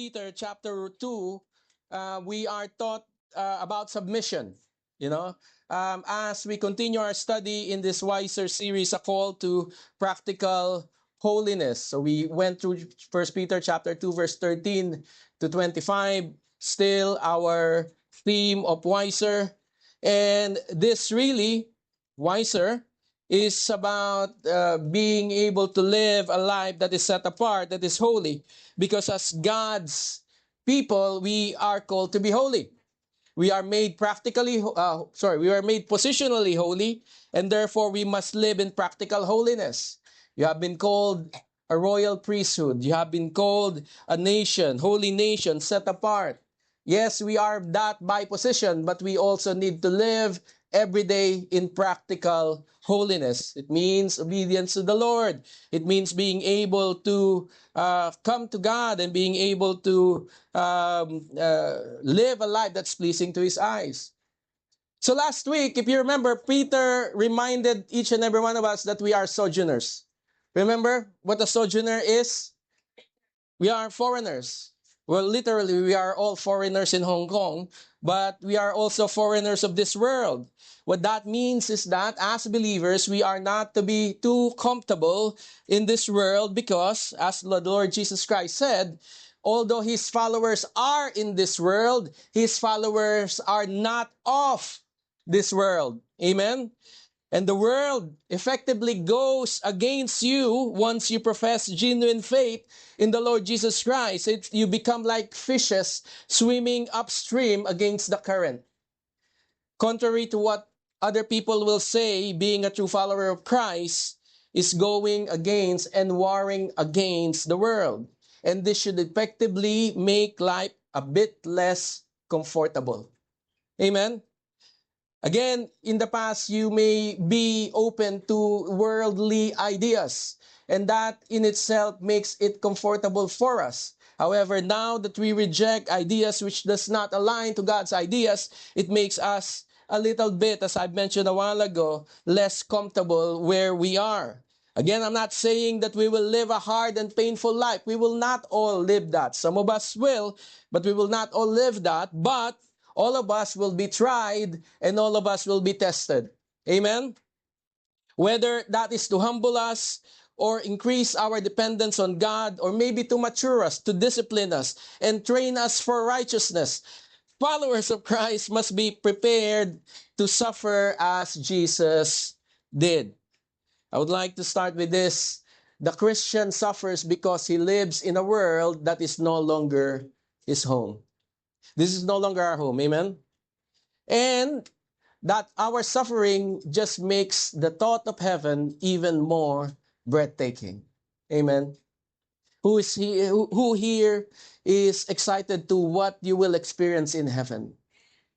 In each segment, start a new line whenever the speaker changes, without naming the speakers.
Peter chapter 2, we are taught about submission. You know, as we continue our study in this Wiser series, a call to practical holiness. So we went through First Peter chapter 2, verse 13 to 25, still our theme of Wiser. And this really, Wiser, is about being able to live a life that is set apart, that is holy, because as God's people, we are called to be holy. We are made we are made positionally holy, and therefore we must live in practical holiness. You have been called a royal priesthood. You have been called a nation, holy nation, set apart. Yes, we are that by position, but we also need to live every day in practical holiness. It means obedience to the Lord. It means being able to come to God and being able to live a life that's pleasing to His eyes. So last week, if you remember, Peter reminded each and every one of us that we are sojourners. Remember what a sojourner is? We are foreigners. Well, literally, we are all foreigners in Hong Kong, but we are also foreigners of this world. What that means is that as believers, we are not to be too comfortable in this world because, as the Lord Jesus Christ said, although His followers are in this world, His followers are not of this world. Amen? And the world effectively goes against you once you profess genuine faith in the Lord Jesus Christ. You become like fishes swimming upstream against the current. Contrary to what other people will say, being a true follower of Christ is going against and warring against the world. And this should effectively make life a bit less comfortable. Amen? Again, in the past, you may be open to worldly ideas, and that in itself makes it comfortable for us. However, now that we reject ideas which does not align to God's ideas, it makes us a little bit, as I mentioned a while ago, less comfortable where we are. Again, I'm not saying that we will live a hard and painful life. We will not all live that. Some of us will, but we will not all live that. But all of us will be tried and all of us will be tested. Amen? Whether that is to humble us or increase our dependence on God, or maybe to mature us, to discipline us, and train us for righteousness. Followers of Christ must be prepared to suffer as Jesus did. I would like to start with this. The Christian suffers because he lives in a world that is no longer his home. This is no longer our home. Amen? And that our suffering just makes the thought of heaven even more breathtaking. Amen? Who here is excited to what you will experience in heaven?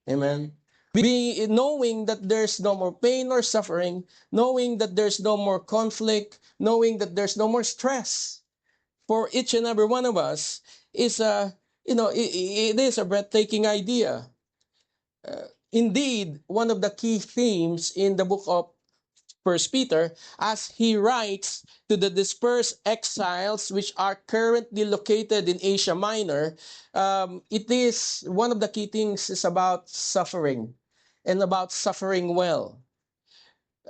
Amen? Knowing that there's no more pain or suffering, knowing that there's no more conflict, knowing that there's no more stress for each and every one of us is it is a breathtaking idea. Indeed, one of the key themes in the book of First Peter, as he writes to the dispersed exiles which are currently located in Asia Minor, it is one of the key things is about suffering and about suffering well.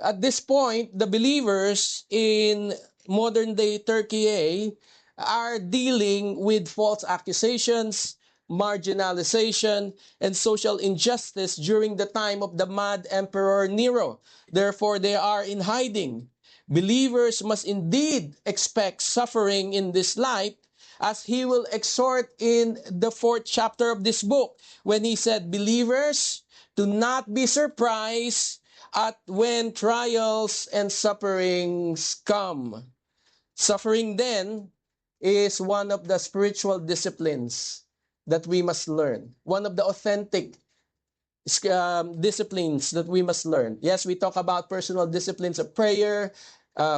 At this point, the believers in modern day Turkey are dealing with false accusations, marginalization, and social injustice during the time of the mad Emperor Nero. Therefore, they are in hiding. Believers must indeed expect suffering in this life, as he will exhort in the 4th chapter of this book, when he said, believers, do not be surprised at when trials and sufferings come. Suffering then is one of the spiritual disciplines that we must learn. One of the authentic disciplines that we must learn. Yes, we talk about personal disciplines of prayer,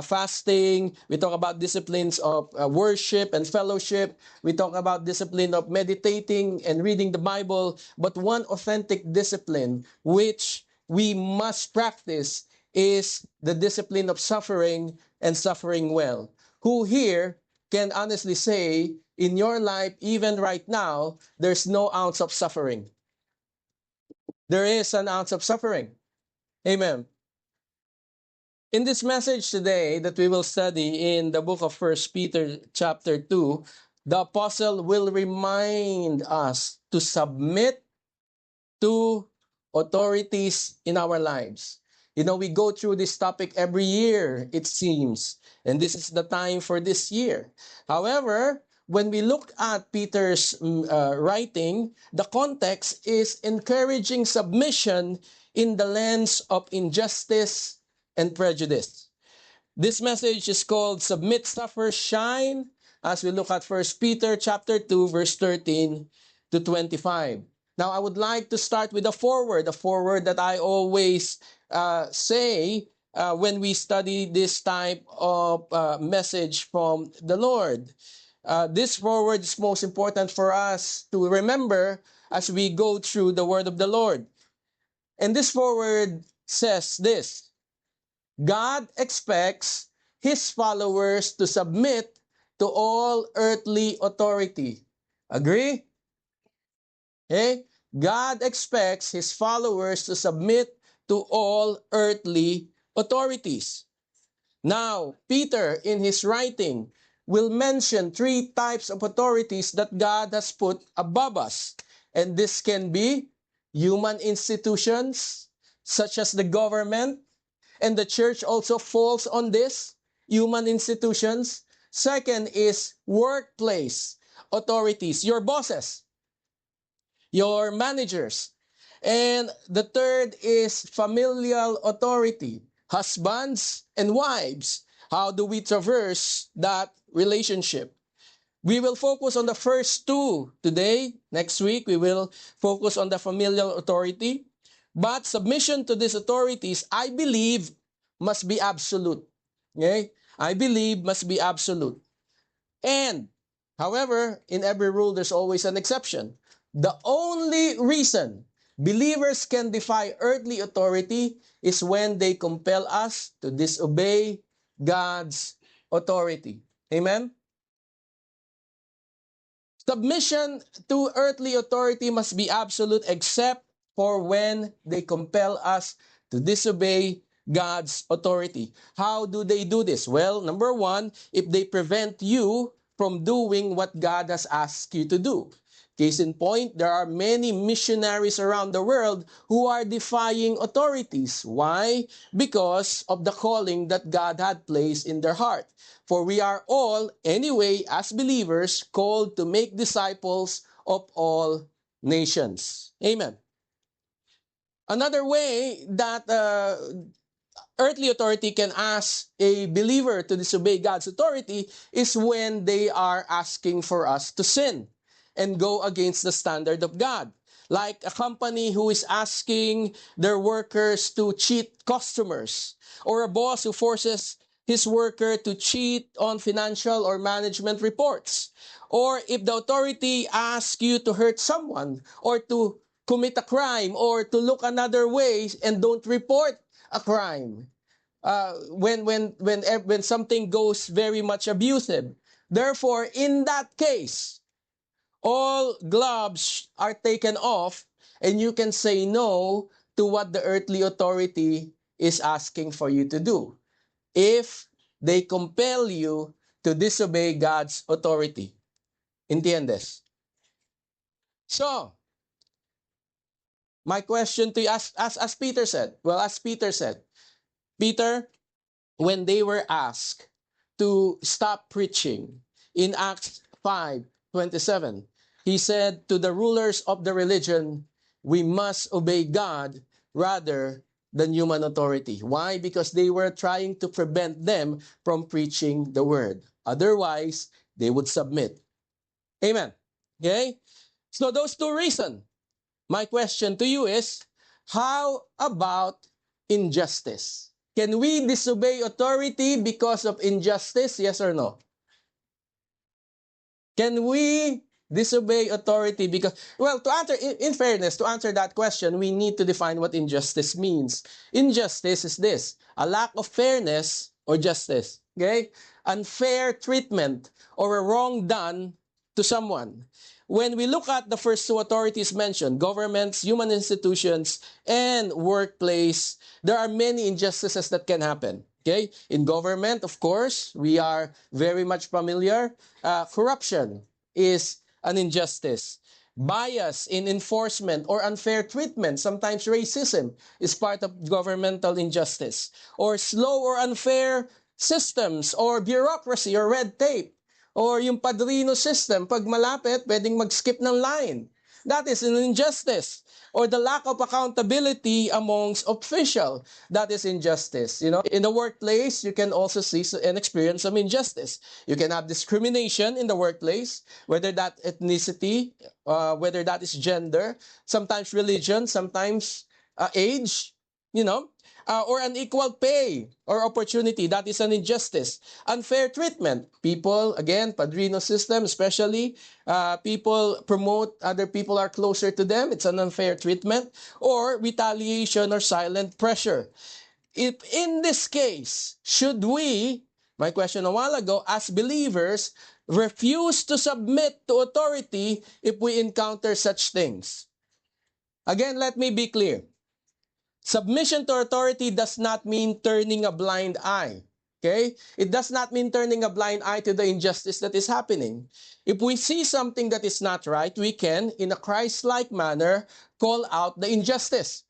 fasting. We talk about disciplines of worship and fellowship. We talk about discipline of meditating and reading the Bible. But one authentic discipline which we must practice is the discipline of suffering and suffering well. Who here can honestly say, in your life, even right now, there's no ounce of suffering. There is an ounce of suffering. Amen. In this message today that we will study in the book of First Peter chapter 2, the apostle will remind us to submit to authorities in our lives. You know, we go through this topic every year, it seems, and this is the time for this year. However, when we look at Peter's writing, the context is encouraging submission in the lens of injustice and prejudice. This message is called Submit, Suffer, Shine, as we look at First Peter chapter 2, verse 13 to 25. Now, I would like to start with a forward that I always say when we study this type of message from the Lord. This forward is most important for us to remember as we go through the word of the Lord. And this forward says this: God expects his followers to submit to all earthly authority. Agree? Okay? God expects his followers to submit to all earthly authorities. Now, Peter, in his writing, will mention three types of authorities that God has put above us. And this can be human institutions, such as the government, and the church also falls on this, human institutions. Second is workplace authorities, your bosses, your managers. And the third is familial authority, husbands and wives. How do we traverse that relationship? We will focus on the first two today. Next week, we will focus on the familial authority. But submission to these authorities, I believe, must be absolute. Okay? I believe must be absolute. And, however, in every rule, there's always an exception. The only reason believers can defy earthly authority is when they compel us to disobey God's authority. Amen? Submission to earthly authority must be absolute except for when they compel us to disobey God's authority. How do they do this? Well, number one, if they prevent you from doing what God has asked you to do. Case in point, there are many missionaries around the world who are defying authorities. Why? Because of the calling that God had placed in their heart. For we are all, anyway, as believers, called to make disciples of all nations. Amen. Another way that earthly authority can ask a believer to disobey God's authority is when they are asking for us to sin and go against the standard of God. Like a company who is asking their workers to cheat customers, or a boss who forces his worker to cheat on financial or management reports. Or if the authority asks you to hurt someone or to commit a crime or to look another way and don't report a crime. When something goes very much abusive. Therefore, in that case, all gloves are taken off and you can say no to what the earthly authority is asking for you to do if they compel you to disobey God's authority. ¿Entiendes? So, my question to you, as Peter said, Peter, when they were asked to stop preaching in Acts 5:27, he said to the rulers of the religion, we must obey God rather than human authority. Why? Because they were trying to prevent them from preaching the word. Otherwise, they would submit. Amen. Okay? So those two reasons. My question to you is, how about injustice? Can we disobey authority because of injustice? Yes or no? Can we disobey authority because, well, to answer, in fairness, to answer that question, we need to define what injustice means. Injustice is this: a lack of fairness or justice. Okay? Unfair treatment or a wrong done to someone. When we look at the first two authorities mentioned, governments, human institutions, and workplace, there are many injustices that can happen. Okay? In government, of course, we are very much familiar. Corruption is an injustice. Bias in enforcement or unfair treatment, sometimes racism, is part of governmental injustice. Or slow or unfair systems or bureaucracy or red tape or yung padrino system, pag malapit, pwedeng mag-skip ng line. That is an injustice. Or the lack of accountability amongst official, that is injustice. You know, in the workplace, you can also see and experience some injustice. You can have discrimination in the workplace, whether that ethnicity, whether that is gender, sometimes religion, sometimes age, you know, or unequal pay or opportunity. That is an injustice. Unfair treatment. People, again, padrino system, especially people promote other people are closer to them. It's an unfair treatment. Or retaliation or silent pressure. If in this case, should we, my question a while ago, as believers, refuse to submit to authority if we encounter such things? Again, let me be clear. Submission to authority does not mean turning a blind eye. Okay? It does not mean turning a blind eye to the injustice that is happening. If we see something that is not right, we can, in a Christ-like manner, call out the injustice.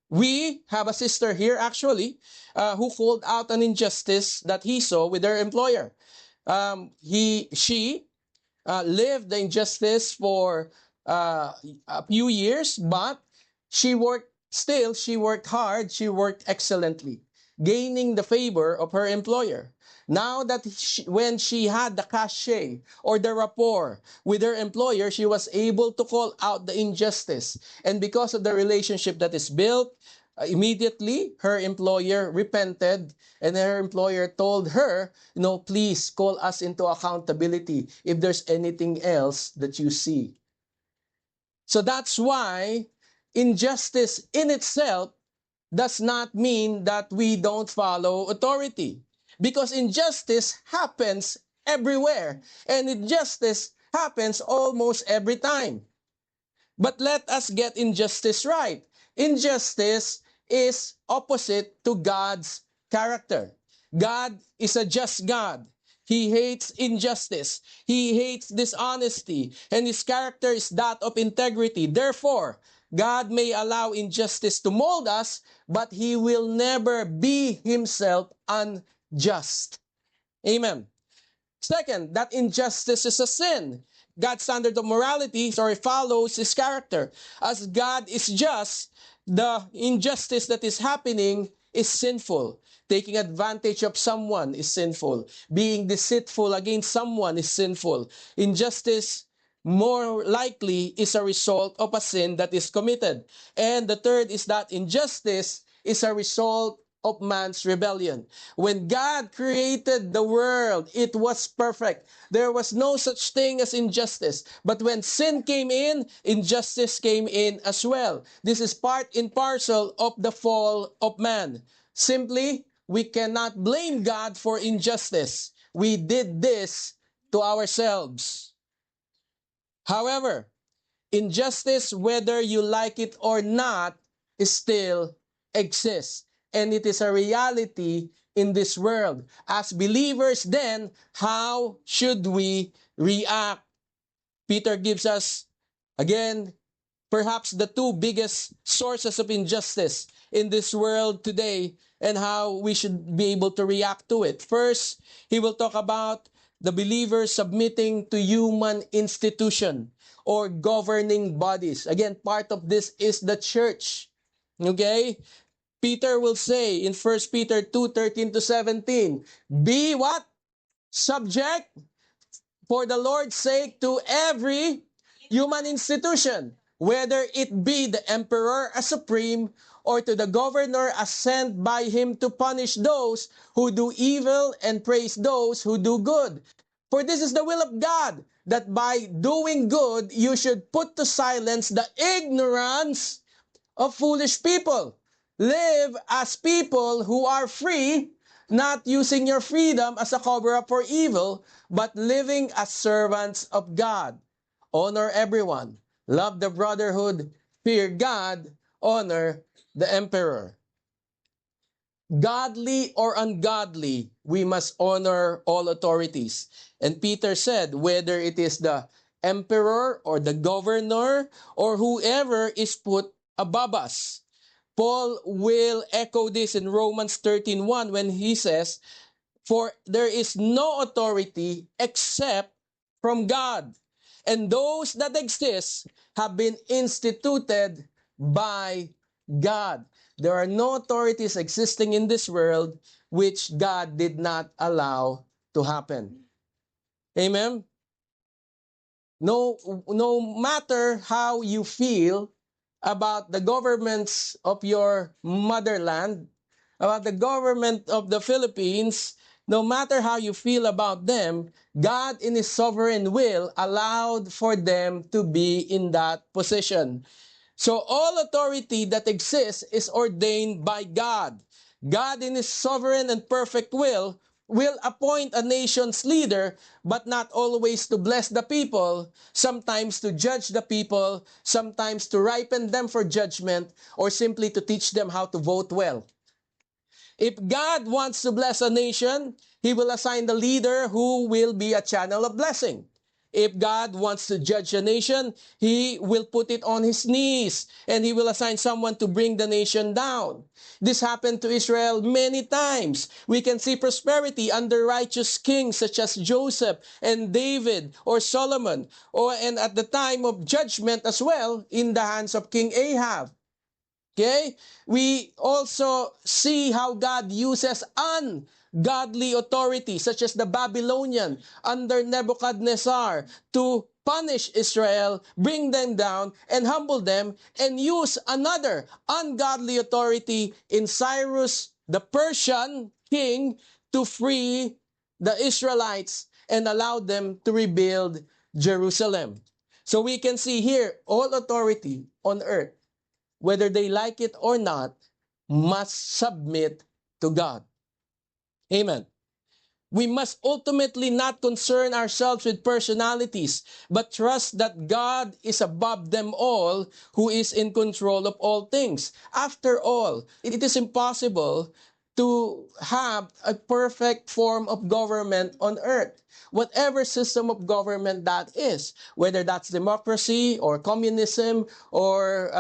We have a sister here, actually, who called out an injustice that he saw with her employer. She lived the injustice for a few years, but she worked hard, she worked excellently, gaining the favor of her employer. Now that when she had the cachet or the rapport with her employer, she was able to call out the injustice. And because of the relationship that is built, immediately her employer repented and her employer told her, please call us into accountability if there's anything else that you see. So that's why injustice in itself does not mean that we don't follow authority. Because injustice happens everywhere. And injustice happens almost every time. But let us get injustice right. Injustice is opposite to God's character. God is a just God. He hates injustice. He hates dishonesty. And his character is that of integrity. Therefore, God may allow injustice to mold us, but he will never be himself unjust. Amen. Second, that injustice is a sin. God's standard of morality, follows his character. As God is just, the injustice that is happening is sinful. Taking advantage of someone is sinful. Being deceitful against someone is sinful. Injustice more likely is a result of a sin that is committed. And the third is that injustice is a result of man's rebellion. When God created the world, it was perfect. There was no such thing as injustice. But when sin came in, injustice came in as well. This is part and parcel of the fall of man. Simply, we cannot blame God for injustice. We did this to ourselves. However, injustice, whether you like it or not, still exists. And it is a reality in this world. As believers then, how should we react? Peter gives us, again, perhaps the two biggest sources of injustice in this world today and how we should be able to react to it. First, he will talk about the believers submitting to human institution or governing bodies. Again, part of this is the church. Okay? Peter will say in 1 Peter 2:13 to 17, be what? Subject for the Lord's sake to every human institution, whether it be the emperor as supreme or to the governor as sent by him to punish those who do evil and praise those who do good. For this is the will of God, that by doing good you should put to silence the ignorance of foolish people. Live as people who are free, not using your freedom as a cover-up for evil, but living as servants of God. Honor everyone. Love the brotherhood. Fear God. Honor the emperor. Godly or ungodly, we must honor all authorities. And Peter said, whether it is the emperor or the governor or whoever is put above us. Paul will echo this in Romans 13:1 when he says, for there is no authority except from God. And those that exist have been instituted by God. There are no authorities existing in this world which God did not allow to happen. Amen? No matter how you feel about the governments of your motherland, about the government of the Philippines, no matter how you feel about them, God in His sovereign will allowed for them to be in that position. So all authority that exists is ordained by God. God in His sovereign and perfect will appoint a nation's leader, but not always to bless the people, sometimes to judge the people, sometimes to ripen them for judgment, or simply to teach them how to vote well. If God wants to bless a nation, He will assign the leader who will be a channel of blessing. If God wants to judge a nation, He will put it on His knees and He will assign someone to bring the nation down. This happened to Israel many times. We can see prosperity under righteous kings such as Joseph and David or Solomon, and at the time of judgment as well in the hands of King Ahab. Okay? We also see how God uses ungodly authority, such as the Babylonian under Nebuchadnezzar, to punish Israel, bring them down, and humble them, and use another ungodly authority in Cyrus, the Persian king, to free the Israelites and allow them to rebuild Jerusalem. So we can see here, all authority on earth, whether they like it or not, must submit to God. Amen. We must ultimately not concern ourselves with personalities, but trust that God is above them all, who is in control of all things. After all, it is impossible to have a perfect form of government on earth. Whatever system of government that is, whether that's democracy or communism or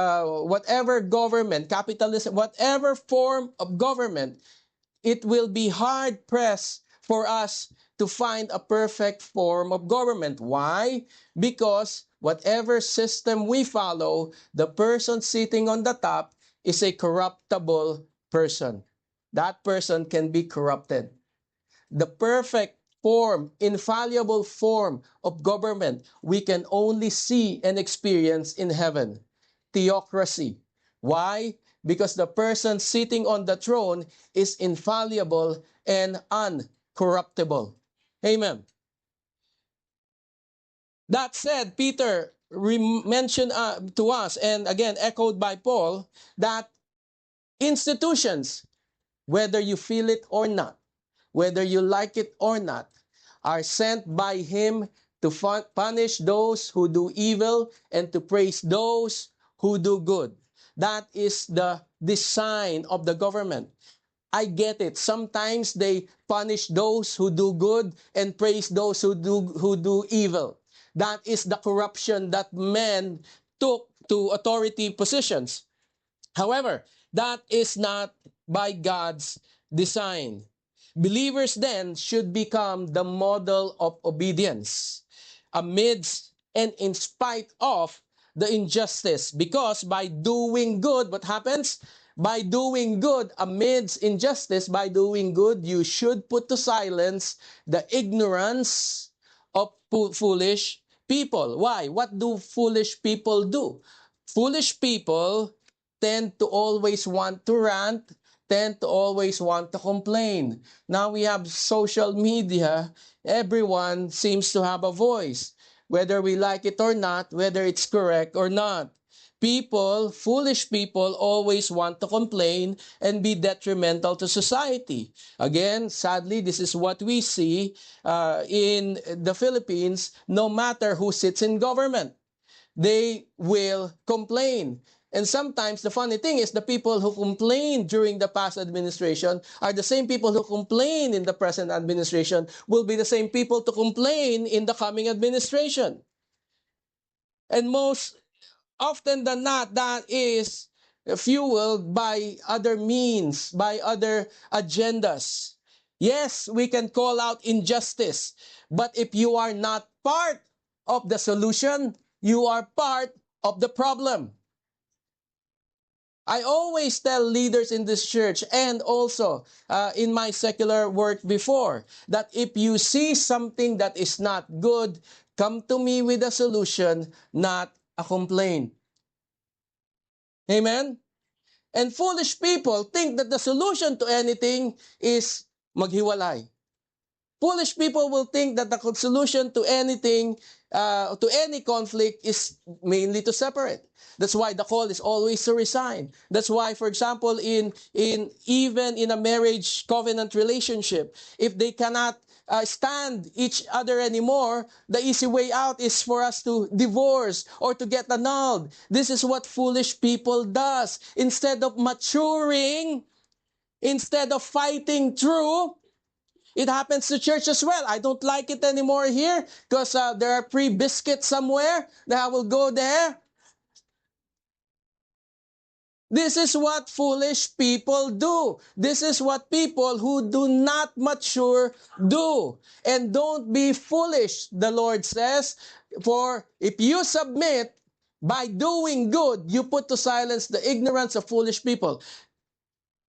whatever government, capitalism, whatever form of government, it will be hard-pressed for us to find a perfect form of government. Why? Because whatever system we follow, the person sitting on the top is a corruptible person. That person can be corrupted. The perfect form, infallible form of government we can only see and experience in heaven. Theocracy. Why? Because the person sitting on the throne is infallible and uncorruptible. Amen. That said, Peter mentioned to us, and again echoed by Paul, that institutions, whether you feel it or not, whether you like it or not, are sent by Him to punish those who do evil and to praise those who do good. That is the design of the government. I get it. Sometimes they punish those who do good and praise those who do evil. That is the corruption that men took to authority positions. However, that is not by God's design. Believers then should become the model of obedience amidst and in spite of the injustice. Because by doing good, what happens? By doing good amidst injustice, by doing good, you should put to silence the ignorance of foolish people. Why? What do foolish people do? Foolish people tend to always want to rant, tend to always want to complain. Now we have social media. Everyone seems to have a voice, whether we like it or not, whether it's correct or not. Foolish people always want to complain and be detrimental to society. Again, sadly, this is what we see in the Philippines, no matter who sits in government. They will complain. And sometimes the funny thing is the people who complained during the past administration are the same people who complain in the present administration will be the same people to complain in the coming administration. And most often than not, that is fueled by other means, by other agendas. Yes, we can call out injustice, but if you are not part of the solution, you are part of the problem. I always tell leaders in this church and also in my secular work before that if you see something that is not good, come to me with a solution, not a complaint. Amen? And foolish people think that the solution to anything is maghiwalay. Foolish people will think that the solution to anything, to any conflict is mainly to separate. That's why the call is always to resign. That's why, for example, even in a marriage covenant relationship, if they cannot stand each other anymore, the easy way out is for us to divorce or to get annulled. This is what foolish people does. Instead of maturing, instead of fighting through, it happens to church as well. I don't like it anymore here because there are free biscuits somewhere that I will go there. This is what foolish people do. This is what people who do not mature do. And don't be foolish, the Lord says, for if you submit by doing good, you put to silence the ignorance of foolish people.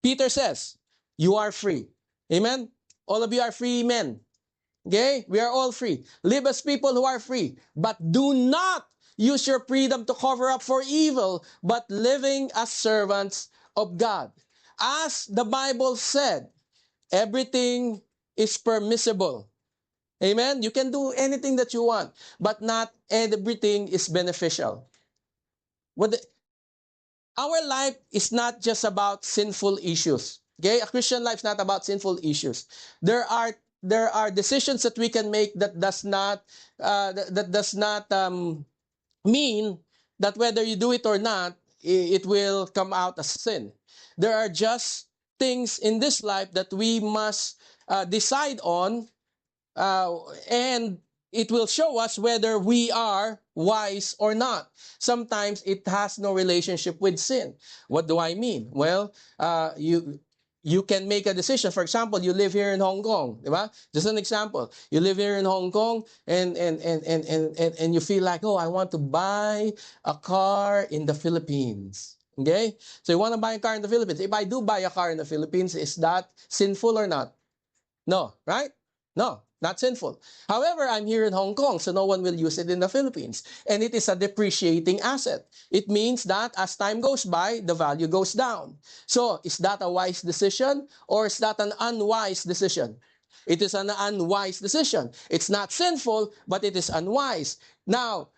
Peter says, you are free. Amen? All of you are free men. Okay? We are all free. Live as people who are free. But do not use your freedom to cover up for evil, but living as servants of God. As the Bible said, everything is permissible. Amen? You can do anything that you want, but not everything is beneficial. Our life is not just about sinful issues. Okay? A Christian life is not about sinful issues. There are decisions that we can make that does not mean that whether you do it or not, it will come out as sin. There are just things in this life that we must decide on, and it will show us whether we are wise or not. Sometimes it has no relationship with sin. What do I mean? Well, you can make a decision. For example, you live here in Hong Kong, diba? Just an example. You live here in Hong Kong and you feel like, oh, I want to buy a car in the Philippines. Okay? So you want to buy a car in the Philippines. If I do buy a car in the Philippines, is that sinful or not? No, right? No, not sinful. However, I'm here in Hong Kong, so no one will use it in the Philippines. And it is a depreciating asset. It means that as time goes by, the value goes down. So, is that a wise decision or is that an unwise decision? It is an unwise decision. It's not sinful, but it is unwise. Now,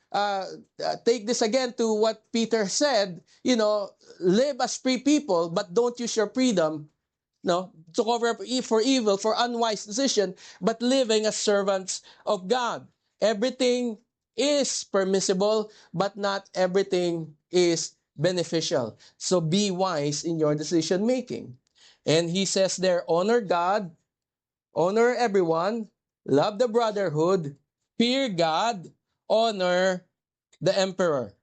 take this again to what Peter said, live as free people, but don't use your freedom to cover up for evil, for unwise decision, but living as servants of God. Everything is permissible, but not everything is beneficial. So be wise in your decision making. And he says there, honor God, honor everyone, love the brotherhood, fear God, honor the emperor.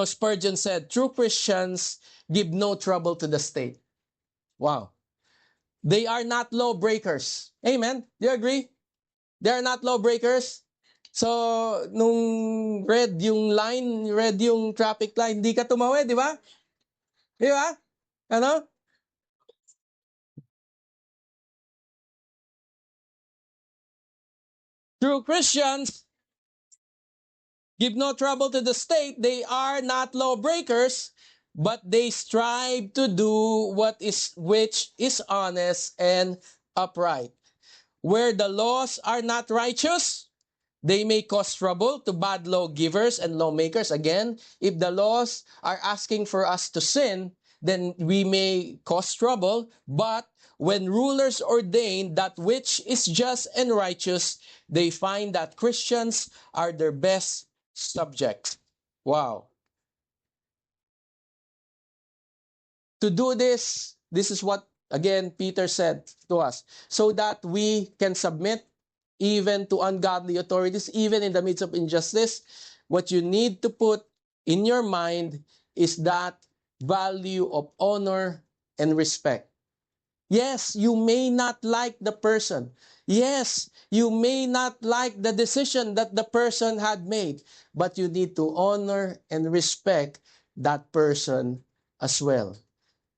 Spurgeon said, true Christians give no trouble to the state. Wow. They are not lawbreakers. Amen? Do you agree? They are not lawbreakers. So, nung red yung traffic line, hindi ka tumawid, di ba? Di ba? Ano? True Christians give no trouble to the state. They are not lawbreakers, but they strive to do which is honest and upright. Where the laws are not righteous, They may cause trouble to bad lawgivers and lawmakers. Again, if the laws are asking for us to sin, then we may cause trouble. But when rulers ordain that which is just and righteous, they find that Christians are their best subjects. Wow. To do this, this is what, again, Peter said to us, so that we can submit even to ungodly authorities, even in the midst of injustice. What you need to put in your mind is that value of honor and respect. Yes, you may not like the person. Yes, you may not like the decision that the person had made, but you need to honor and respect that person as well,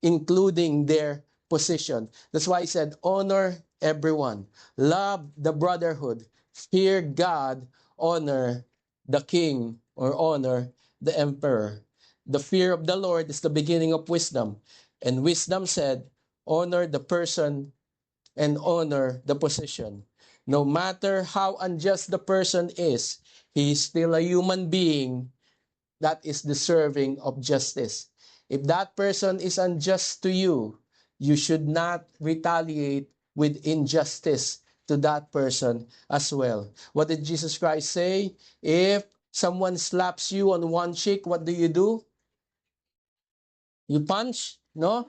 including their position. That's why I said, honor everyone, love the brotherhood, fear God, honor the king, or honor the emperor. The fear of the Lord is the beginning of wisdom. And wisdom said, honor the person and honor the position. No matter how unjust the person is, he is still a human being that is deserving of justice. If that person is unjust to you, you should not retaliate with injustice to that person as well. What did Jesus Christ say? If someone slaps you on one cheek, what do? You punch? No?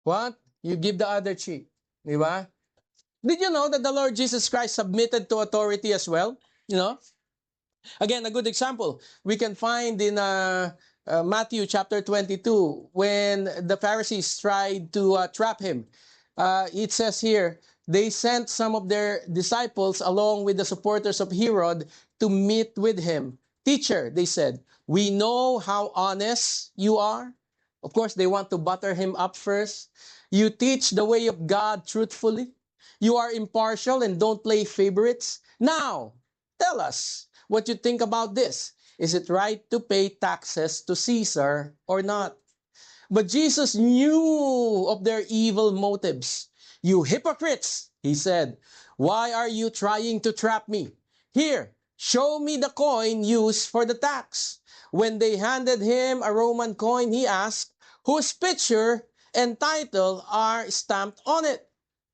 What? You give the other cheek. Di ba? Did you know that the Lord Jesus Christ submitted to authority as well? You know? Again, a good example we can find in Matthew chapter 22 when the Pharisees tried to trap him. It says here, they sent some of their disciples along with the supporters of Herod to meet with him. Teacher, they said, we know how honest you are. Of course, they want to butter him up first. You teach the way of God truthfully. You are impartial and don't play favorites. Now, tell us what you think about this. Is it right to pay taxes to Caesar or not? But Jesus knew of their evil motives. You hypocrites, he said, why are you trying to trap me? Here, show me the coin used for the tax. When they handed him a Roman coin, he asked, whose picture and title are stamped on it?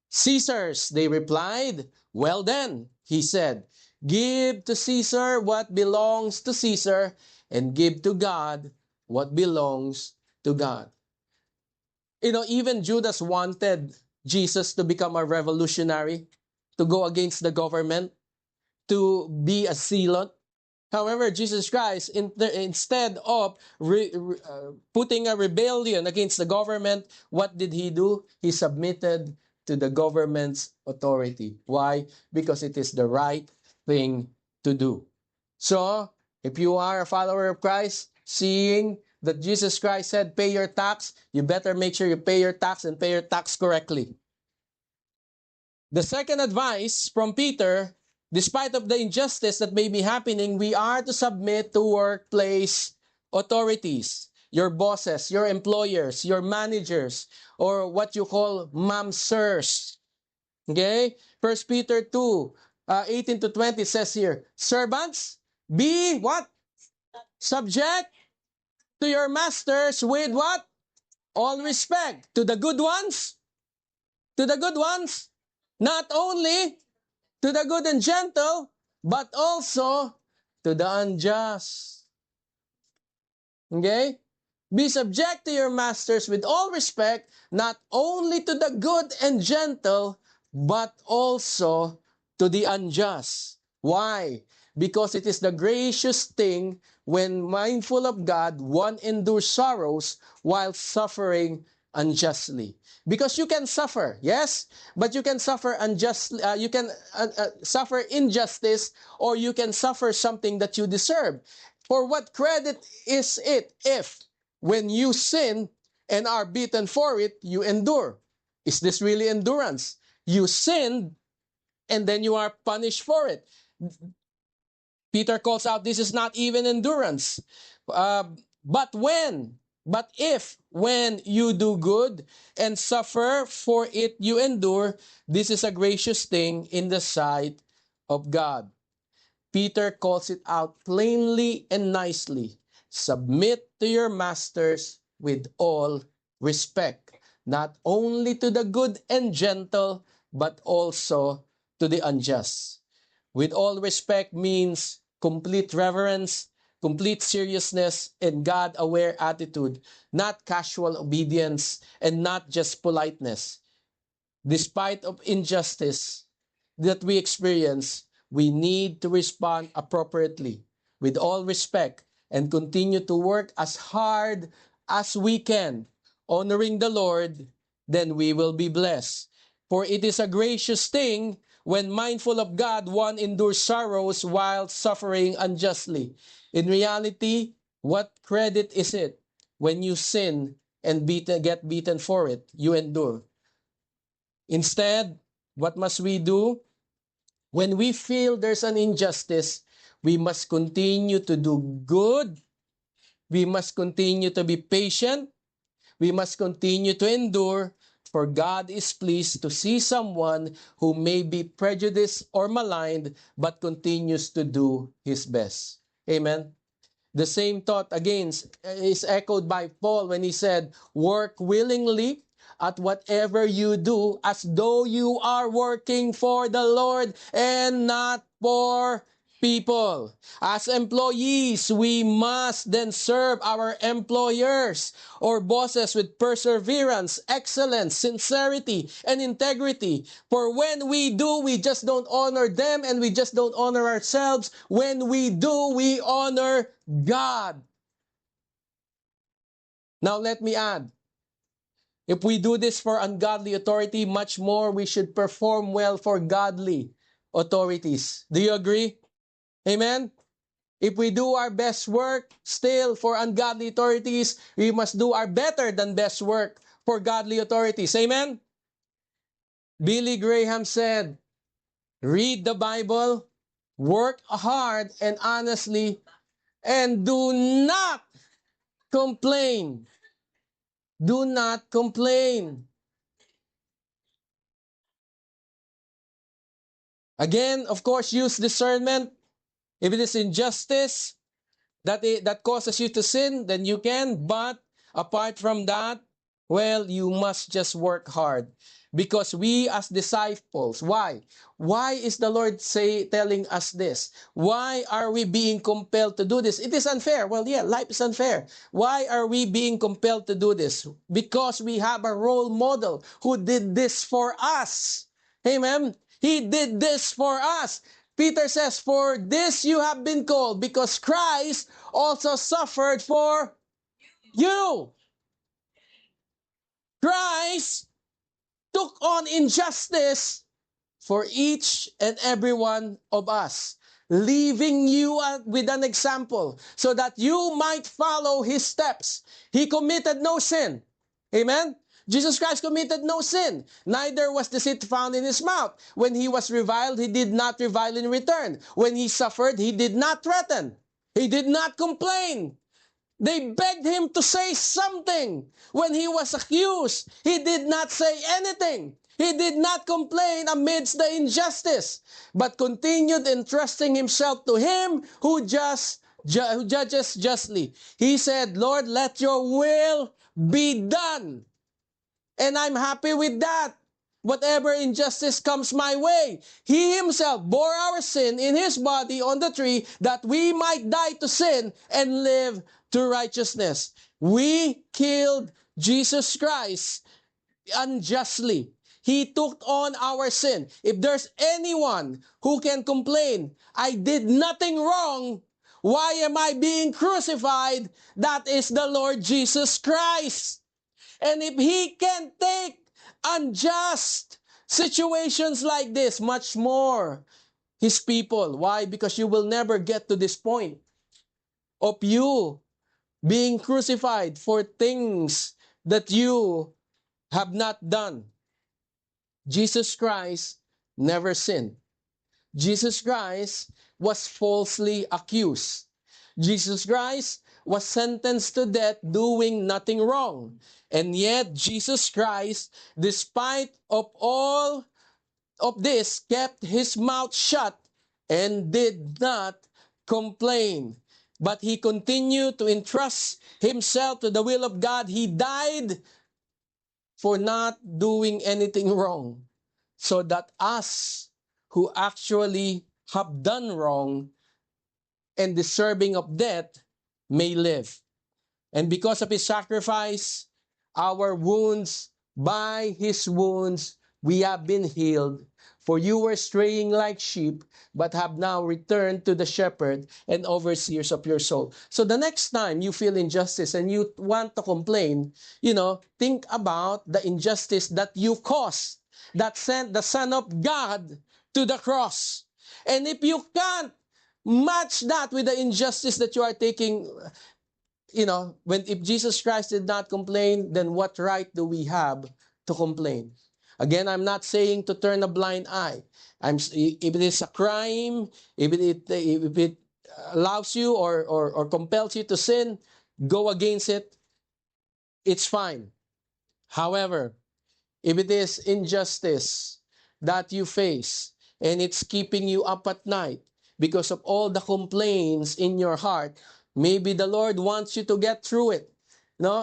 Caesar's, they replied. Well then, he said, give to Caesar what belongs to Caesar, and give to God what belongs to God. You know, even Judas wanted Jesus to become a revolutionary, to go against the government, to be a zealot. However, Jesus Christ, instead of putting a rebellion against the government, what did he do? He submitted to the government's authority. Why? Because it is the right thing to do. So, if you are a follower of Christ, seeing that Jesus Christ said, pay your tax, you better make sure you pay your tax and pay your tax correctly. The second advice from Peter, despite of the injustice that may be happening, we are to submit to workplace authorities, your bosses, your employers, your managers, or what you call mamsers. Okay? 1 Peter 2, 18 to 20 says here, servants, be what? Subject to your masters with what? All respect. To the good ones? To the good ones? Not only to the good and gentle, but also to the unjust. Okay? Be subject to your masters with all respect, not only to the good and gentle, but also to the unjust. Why? Because it is the gracious thing when mindful of God, one endures sorrows while suffering unjustly. Because you can suffer, yes, but you can suffer unjustly. You can suffer injustice, or you can suffer something that you deserve. For what credit is it if, when you sin and are beaten for it, you endure? Is this really endurance? You sinned and then you are punished for it. Peter calls out, this is not even endurance. But if, when you do good and suffer for it, you endure, this is a gracious thing in the sight of God. Peter calls it out plainly and nicely. Submit to your masters with all respect, not only to the good and gentle, but also to the unjust. With all respect means complete reverence, complete seriousness, and God-aware attitude, not casual obedience and not just politeness. Despite of injustice that we experience, we need to respond appropriately with all respect and continue to work as hard as we can, honoring the Lord, then we will be blessed. For it is a gracious thing when mindful of God, one endures sorrows while suffering unjustly. In reality, what credit is it when you sin and get beaten for it? You endure. Instead, what must we do? When we feel there's an injustice, we must continue to do good. We must continue to be patient. We must continue to endure, for God is pleased to see someone who may be prejudiced or maligned but continues to do his best. Amen. The same thought again is echoed by Paul when he said, work willingly at whatever you do as though you are working for the Lord and not for people. As employees, we must then serve our employers or bosses with perseverance, excellence, sincerity, and integrity. For when we do, we just don't honor them and we just don't honor ourselves. When we do, we honor God. Now let me add, if we do this for ungodly authority, much more we should perform well for godly authorities. Do you agree? Amen? If we do our best work still for ungodly authorities, we must do our better than best work for godly authorities. Amen? Billy Graham said, read the Bible, work hard and honestly, and do not complain. Do not complain. Again, of course, use discernment. If it is injustice that causes you to sin, then you can. But apart from that, well, you must just work hard. Because we as disciples, why? Why is the Lord telling us this? Why are we being compelled to do this? It is unfair. Well, yeah, life is unfair. Why are we being compelled to do this? Because we have a role model who did this for us. Amen? He did this for us. Peter says, for this you have been called, because Christ also suffered for you. Christ took on injustice for each and every one of us, leaving you with an example so that you might follow his steps. He committed no sin. Amen? Jesus Christ committed no sin. Neither was deceit found in his mouth. When he was reviled, he did not revile in return. When he suffered, he did not threaten. He did not complain. They begged him to say something. When he was accused, he did not say anything. He did not complain amidst the injustice, but continued entrusting himself to him who judges justly. He said, Lord, let your will be done. And I'm happy with that. Whatever injustice comes my way, he himself bore our sin in his body on the tree that we might die to sin and live to righteousness. We killed Jesus Christ unjustly. He took on our sin. If there's anyone who can complain, I did nothing wrong, why am I being crucified? That is the Lord Jesus Christ. And if he can take unjust situations like this, much more his people. Why? Because you will never get to this point of you being crucified for things that you have not done. Jesus Christ never sinned. Jesus Christ was falsely accused. Jesus Christ was sentenced to death doing nothing wrong. And yet Jesus Christ, despite of all of this, kept his mouth shut and did not complain. But he continued to entrust himself to the will of God. He died for not doing anything wrong, so that us who actually have done wrong and deserving of death may live. And because of his sacrifice, our wounds, by his wounds, we have been healed. For you were straying like sheep, but have now returned to the shepherd and overseers of your soul. So the next time you feel injustice and you want to complain, think about the injustice that you caused, that sent the Son of God to the cross. And if you can't match that with the injustice that you are taking, if Jesus Christ did not complain, then what right do we have to complain? Again, I'm not saying to turn a blind eye. If it is a crime, if it allows you or compels you to sin, go against it. It's fine. However, if it is injustice that you face and it's keeping you up at night because of all the complaints in your heart, maybe the Lord wants you to get through it.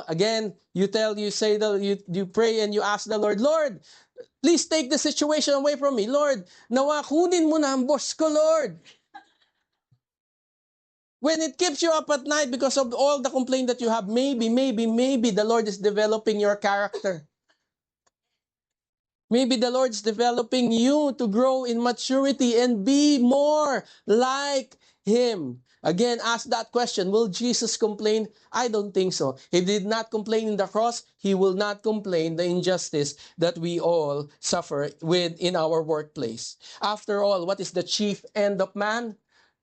Again, you pray and you ask the Lord, Lord, please take the situation away from me. Lord, nawa kunin mo na ang boss ko, Lord. When it keeps you up at night because of all the complaint that you have, maybe the Lord is developing your character. Maybe the Lord's developing you to grow in maturity and be more like Him. Again, ask that question, will Jesus complain? I don't think so. He did not complain in the cross. He will not complain the injustice that we all suffer with in our workplace. After all, what is the chief end of man?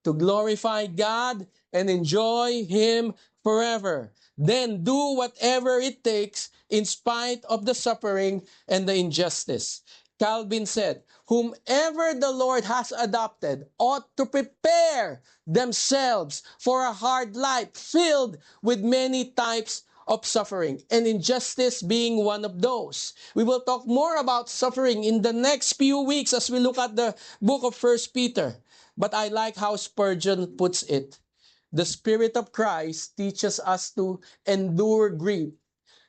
To glorify God and enjoy Him forever. Then do whatever it takes in spite of the suffering and the injustice. Calvin said, whomever the Lord has adopted ought to prepare themselves for a hard life filled with many types of suffering, and injustice being one of those. We will talk more about suffering in the next few weeks as we look at the book of 1 Peter. But I like how Spurgeon puts it. The Spirit of Christ teaches us to endure grief,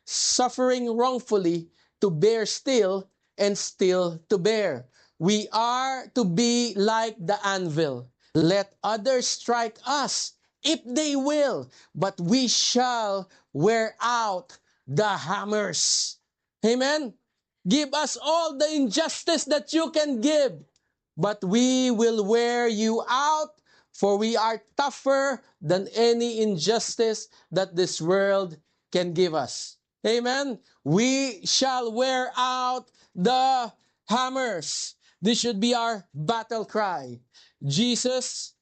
suffering wrongfully, to bear still, and still to bear. We are to be like the anvil. Let others strike us if they will, but we shall wear out the hammers. Amen? Give us all the injustice that you can give, but we will wear you out, for we are tougher than any injustice that this world can give us. Amen? We shall wear out the hammers. This should be our battle cry. Jesus,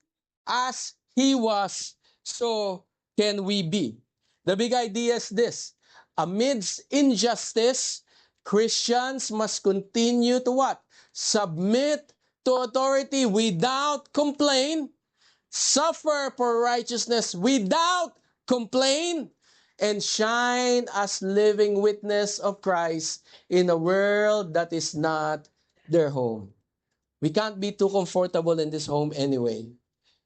as He was, so can we be. The big idea is this. Amidst injustice, Christians must continue to what? Submit to authority without complaint, suffer for righteousness without complaint, and shine as living witness of Christ in a world that is not their home. We can't be too comfortable in this home anyway.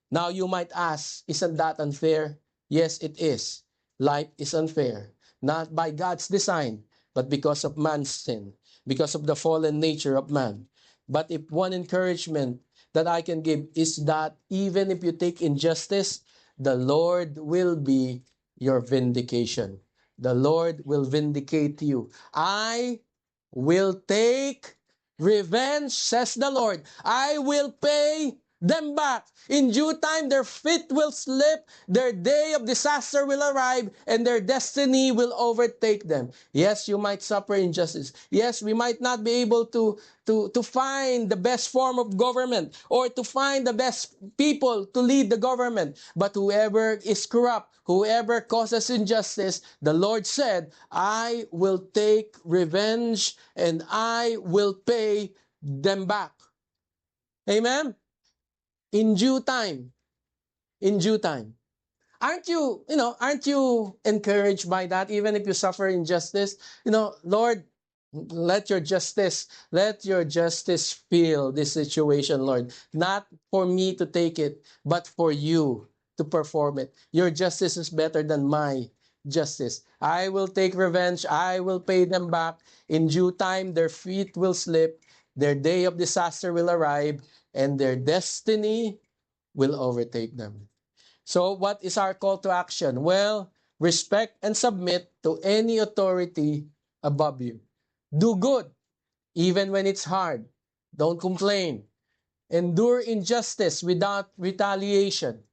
Now you might ask, isn't that unfair? Yes, it is. Life is unfair. Not by God's design, but because of man's sin, because of the fallen nature of man. But if one encouragement that I can give is that even if you take injustice, the Lord will be your vindication. The Lord will vindicate you. I will take revenge, says the Lord. I will pay them back. In due time, their feet will slip, their day of disaster will arrive, and their destiny will overtake them. Yes, you might suffer injustice. Yes, we might not be able to find the best form of government or to find the best people to lead the government. But whoever is corrupt, whoever causes injustice, the Lord said, I will take revenge and I will pay them back. Amen? In due time. In due time. Aren't you encouraged by that? Even if you suffer injustice, Lord, Let your justice fill this situation, Lord. Not for me to take it, but for you to perform it. Your justice is better than my justice. I will take revenge. I will pay them back. In due time, their feet will slip. Their day of disaster will arrive, and their destiny will overtake them. So, what is our call to action? Well, respect and submit to any authority above you. Do good, even when it's hard. Don't complain. Endure injustice without retaliation.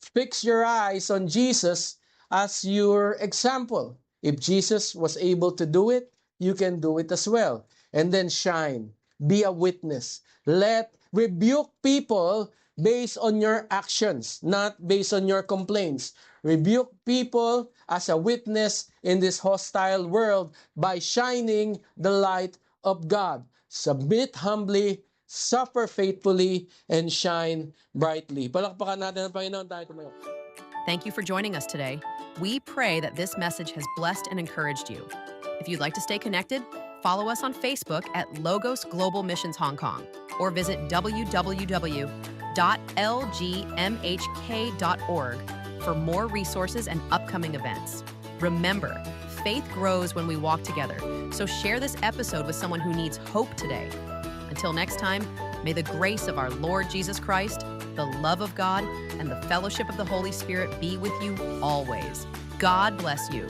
Fix your eyes on Jesus as your example. If Jesus was able to do it, you can do it as well. And then shine. Be a witness. Rebuke people based on your actions, not based on your complaints. Rebuke people as a witness in this hostile world by shining the light of God. Submit humbly, suffer faithfully, and shine brightly. Palakpakan natin ang Panginoon, tayo tumayo.
Thank you for joining us today. We pray that this message has blessed and encouraged you. If you'd like to stay connected, follow us on Facebook at Logos Global Missions Hong Kong or visit www.lgmhk.org for more resources and upcoming events. Remember, faith grows when we walk together, so share this episode with someone who needs hope today. Until next time, may the grace of our Lord Jesus Christ, the love of God, and the fellowship of the Holy Spirit be with you always. God bless you.